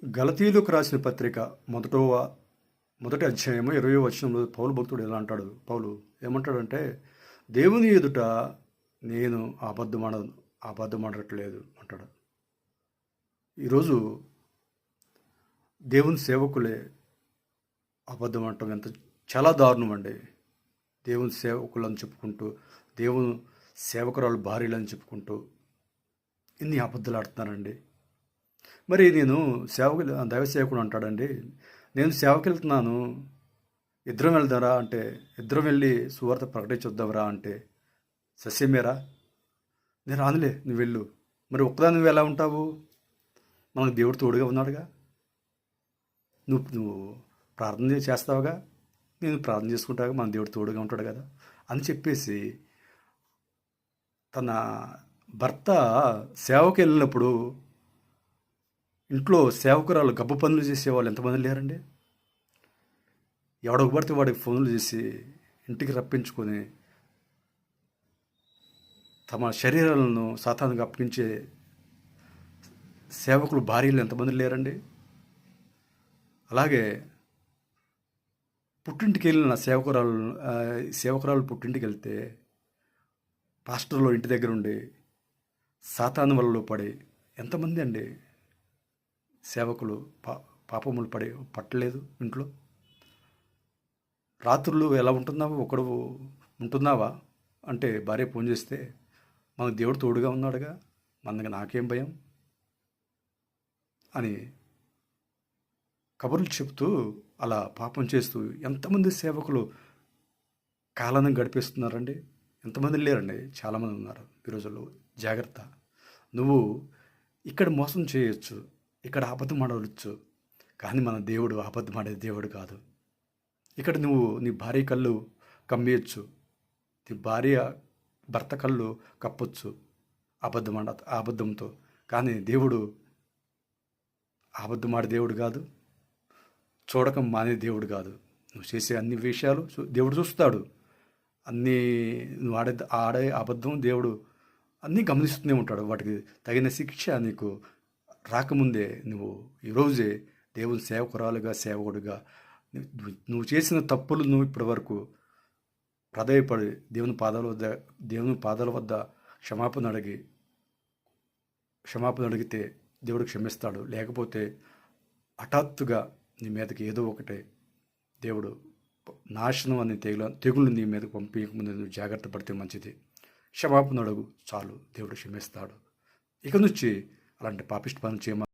గలతీయులకు రాసిన పత్రిక మొదటి అధ్యాయము 20వ వచనంలో పౌలు భక్తుడు ఎలా అంటాడు. పౌలు ఏమంటాడంటే, దేవుని ఎదుట నేను అబద్ధమాడట్లేదు అంటాడు. ఈరోజు దేవుని సేవకులే అబద్ధం అంటాం చాలా దారుణం అండి. దేవుని సేవకులని చెప్పుకుంటూ, దేవుని సేవకురాలు భార్యలని చెప్పుకుంటూ ఇన్ని అబద్ధాలు ఆడుతున్నారండి. మరి నేను దైవ సేవకుడు అంటాడండి, నేను సేవకి వెళ్తున్నాను, ఇద్దరం వెళ్దారా అంటే, ఇద్దరం వెళ్ళి సువార్త ప్రకటించొద్దాంరా అంటే, సస్యమేరా, నేను రానులే, నువ్వు వెళ్ళు. మరి ఒక్కదాని నువ్వు ఎలా ఉంటావు? మనకు దేవుడు తోడుగా ఉన్నాడుగా, నువ్వు ప్రార్థన చేస్తావుగా, నేను ప్రార్థన చేసుకుంటాగా, మన దేవుడు తోడుగా ఉంటాడు కదా అని చెప్పేసి తన భర్త సేవకి వెళ్ళినప్పుడు ఇంట్లో సేవకురాలు గబ్బు పనులు చేసేవాళ్ళు ఎంతమంది లేరండి. ఎవడకు పడితే వాడికి ఫోన్లు చేసి ఇంటికి రప్పించుకొని తమ శరీరాలను సాతానుగా అప్పగించే సేవకులు భార్యలు ఎంతమంది లేరండి. అలాగే పుట్టింటికి వెళ్ళిన సేవకురాలు పుట్టింటికి వెళ్తే పాస్టర్లో ఇంటి దగ్గర ఉండి సాతాను వలలో పడి ఎంతమంది అండి సేవకులు పాపములు పట్టలేదు ఇంట్లో. రాత్రులు ఎలా ఉంటున్నావా, ఒకడు ఉంటున్నావా అంటే భార్య ఫోన్ చేస్తే, మనకు దేవుడు తోడుగా ఉన్నాడుగా, మనకి నాకేం భయం అని కబుర్లు చెప్తూ అలా పాపం చేస్తూ ఎంతమంది సేవకులు కాలాన్ని గడిపేస్తున్నారండి. ఎంతమంది లేరండి, చాలామంది ఉన్నారు ఈ రోజుల్లో. జాగ్రత్త, నువ్వు ఇక్కడ మోసం చేయొచ్చు, ఇక్కడ అబద్ధం ఆడవచ్చు, కానీ మన దేవుడు అబద్ధం ఆడే దేవుడు కాదు. ఇక్కడ నువ్వు నీ భార్య కళ్ళు కమ్మేయచ్చు, నీ భర్త కళ్ళు కప్పొచ్చు అబద్ధంతో, కానీ దేవుడు అబద్ధం ఆడే దేవుడు కాదు, చూడకం మానే దేవుడు కాదు. నువ్వు చేసే అన్ని విషయాలు దేవుడు చూస్తాడు. నువ్వు ఆడే అబద్ధం దేవుడు అన్నీ గమనిస్తూనే ఉంటాడు. వాటికి తగిన శిక్ష నీకు రాకముందే నువ్వు ఈరోజే దేవుని సేవకుడుగా నువ్వు చేసిన తప్పులు నువ్వు ఇప్పటి వరకు హృదయపడి దేవుని పాదాల వద్ద క్షమాపణ అడిగితే దేవుడు క్షమిస్తాడు. లేకపోతే హఠాత్తుగా నీ మీదకి ఏదో ఒకటే దేవుడు నాశనం అనే తెగులు నీ మీదకి పంపించకముందు నువ్వు జాగ్రత్త పడితే మంచిది. క్షమాపణ అడుగు, చాలు, దేవుడు క్షమిస్తాడు. ఇక నుంచి అలాంటి పాపిష్టి పనులు చేయమని